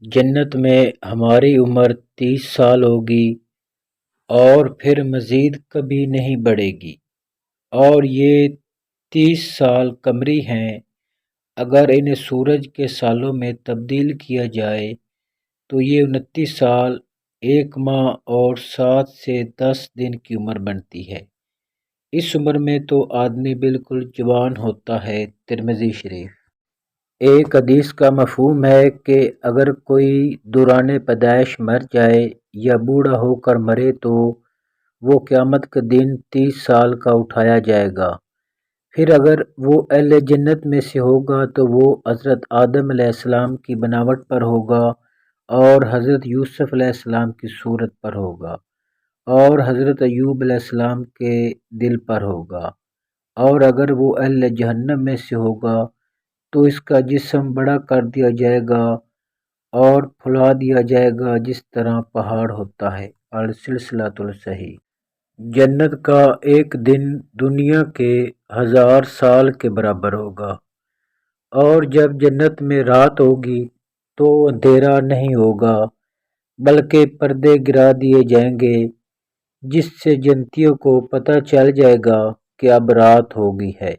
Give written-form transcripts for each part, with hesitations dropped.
جنت میں ہماری عمر 30 سال ہوگی اور پھر مزید کبھی نہیں بڑھے گی، اور یہ 30 سال قمری ہیں۔ اگر انہیں سورج کے سالوں میں تبدیل کیا جائے تو یہ 29 سال، 1 ماہ اور 7 سے 10 دن کی عمر بنتی ہے۔ اس عمر میں تو آدمی بالکل جوان ہوتا ہے۔ ترمذی شریف۔ ایک حدیث کا مفہوم ہے کہ اگر کوئی دوران پیدائش مر جائے یا بوڑھا ہو کر مرے تو وہ قیامت کے دن 30 سال کا اٹھایا جائے گا۔ پھر اگر وہ اہل جنت میں سے ہوگا تو وہ حضرت آدم علیہ السلام کی بناوٹ پر ہوگا اور حضرت یوسف علیہ السلام کی صورت پر ہوگا، اور حضرت ایوب علیہ السلام کے دل پر ہوگا۔ اور اگر وہ اہل جہنم میں سے ہوگا تو اس کا جسم بڑا کر دیا جائے گا اور پھلا دیا جائے گا جس طرح پہاڑ ہوتا ہے۔ السلسلۃ الصحیح۔ جنت کا ایک دن دنیا کے 1000 سال کے برابر ہوگا، اور جب جنت میں رات ہوگی تو اندھیرا نہیں ہوگا بلکہ پردے گرا دیے جائیں گے، جس سے جنتیوں کو پتہ چل جائے گا کہ اب رات ہوگی ہے۔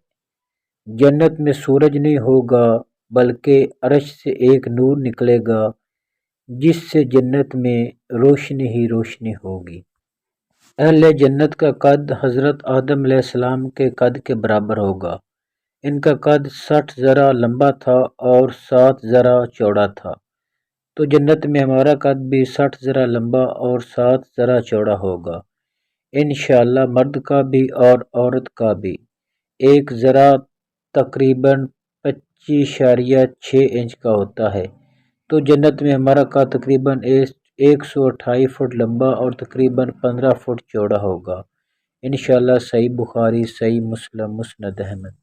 جنت میں سورج نہیں ہوگا بلکہ عرش سے ایک نور نکلے گا جس سے جنت میں روشنی ہی روشنی ہوگی۔ اہل جنت کا قد حضرت آدم علیہ السلام کے قد کے برابر ہوگا۔ ان کا قد 60 ذرا لمبا تھا اور 7 ذرا چوڑا تھا، تو جنت میں ہمارا قد بھی 60 ذرا لمبا اور 7 ذرا چوڑا ہوگا، انشاءاللہ۔ مرد کا بھی اور عورت کا بھی 1 ذرا تقریباً 25.6 انچ کا ہوتا ہے، تو جنت میں ہمارا قد تقریباً 128 فٹ لمبا اور تقریباً 15 فٹ چوڑا ہوگا، انشاءاللہ۔ صحیح بخاری، صحیح مسلم، مسند احمد۔